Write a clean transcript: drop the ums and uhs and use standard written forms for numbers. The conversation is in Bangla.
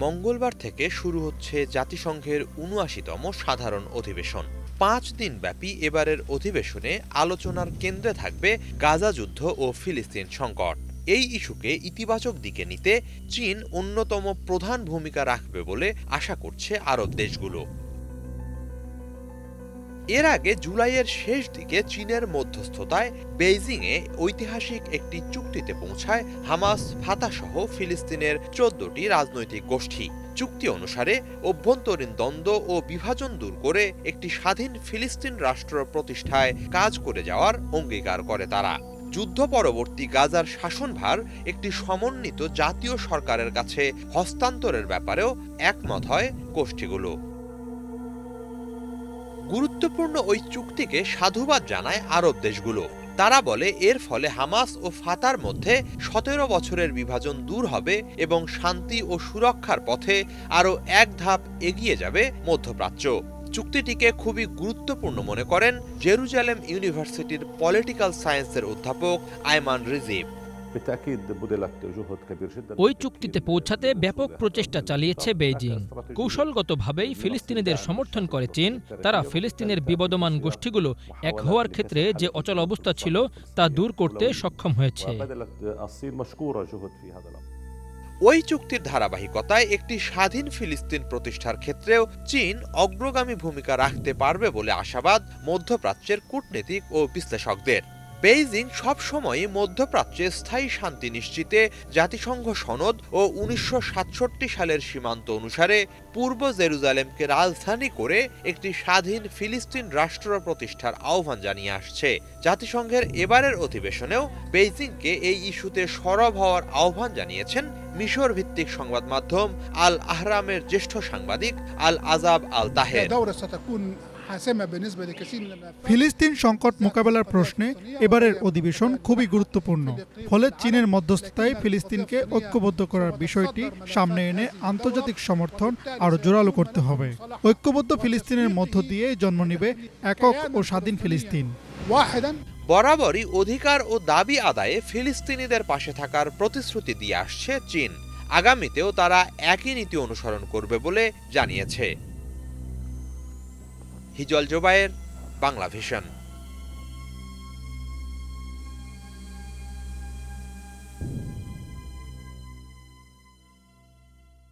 মঙ্গলবার থেকে শুরু হচ্ছে জাতিসংঘের ৭৯তম সাধারণ অধিবেশন। ৫ দিনব্যাপী এবারের অধিবেশনে আলোচনার কেন্দ্রে থাকবে গাজা যুদ্ধ ও ফিলিস্তিন সংকট। এই ইস্যুকে ইতিবাচক দিকে নিতে চীন অন্যতম প্রধান ভূমিকা রাখবে বলে আশা করছে আরব দেশগুলো। এর আগে জুলাইয়ের শেষ দিকে চীনের মধ্যস্থতায় বেইজিংয়ে ঐতিহাসিক একটি চুক্তিতে পৌঁছায় হামাস, ফাতাহ সহ ফিলিস্তিনের ১৪টি রাজনৈতিক গোষ্ঠী। চুক্তি অনুসারে অভ্যন্তরীণ দ্বন্দ্ব ও বিভাজন দূর করে একটি স্বাধীন ফিলিস্তিন রাষ্ট্র প্রতিষ্ঠায় কাজ করে যাওয়ার অঙ্গীকার করে তারা। যুদ্ধ পরবর্তী গাজার শাসনভার একটি সমন্বিত জাতীয় সরকারের কাছে হস্তান্তরের ব্যাপারেও একমত হয় গোষ্ঠীগুলো। গুরুত্বপূর্ণ ওই চুক্তিকে সাধুবাদ জানায় আরব দেশগুলো। তারা বলে এর ফলে হামাস ও ফাতার মধ্যে ১৭ বছরের বিভাজন দূর হবে এবং শান্তি ও সুরক্ষার পথে আরও এক ধাপ এগিয়ে যাবে মধ্যপ্রাচ্য। চুক্তিটিকে খুবই গুরুত্বপূর্ণ মনে করেন জেরুজালেম ইউনিভার্সিটির পলিটিক্যাল সায়েন্সের অধ্যাপক আয়মান রিজিব। ওই চুক্তিতে পৌঁছাতে ব্যাপক প্রচেষ্টা চালিয়েছে বেইজিং। কৌশলগতভাবেই ফিলিস্তিনিদের সমর্থন করে চীন। তারা ফিলিস্তিনের বিবদমান গোষ্ঠীগুলো এক হওয়ার ক্ষেত্রে যে অচল অবস্থা ছিল তা দূর করতে সক্ষম হয়েছে। ওই চুক্তির ধারাবাহিকতায় একটি স্বাধীন ফিলিস্তিন প্রতিষ্ঠার ক্ষেত্রেও চীন অগ্রগামী ভূমিকা রাখতে পারবে বলে আশাবাদ মধ্যপ্রাচ্যের কূটনীতিক ও বিশ্লেষকদের। বেইজিং সবসময়ই মধ্যপ্রাচ্যে স্থায়ী শান্তি নিশ্চিতে জাতিসংঘ সনদ ও ১৯৬৭ সালের সীমান্ত অনুসারে পূর্ব জেরুজালেমকে রাজধানী করে একটি স্বাধীন ফিলিস্তিন রাষ্ট্র প্রতিষ্ঠার আহ্বান জানিয়ে আসছে। জাতিসংঘের এবারের অধিবেশনেও বেইজিংকে এই ইস্যুতে সরব হওয়ার আহ্বান জানিয়েছেন মিশর ভিত্তিক সংবাদ মাধ্যম আল আহরামের জ্যেষ্ঠ সাংবাদিক আল আজাব আল তাহের। ফিলিস্তিন সংকট মোকাবেলার প্রশ্নে এবারের অধিবেশন খুবই গুরুত্বপূর্ণ। ফলে চীনের মধ্যস্থতায় ফিলিস্তিনকে ঐক্যবদ্ধ করার বিষয়টি সামনে এনে আন্তর্জাতিক সমর্থন আরও জোরালো করতে হবে। ঐক্যবদ্ধ ফিলিস্তিনের মধ্য দিয়ে জন্ম নেবে একক ও স্বাধীন ফিলিস্তিন। বরাবরই অধিকার ও দাবি আদায়ে ফিলিস্তিনিদের পাশে থাকার প্রতিশ্রুতি দিয়ে আসছে চীন। আগামীতেও তারা একই নীতি অনুসরণ করবে বলে জানিয়েছে। হিজল জোবায়ের, বাংলা ভিশন।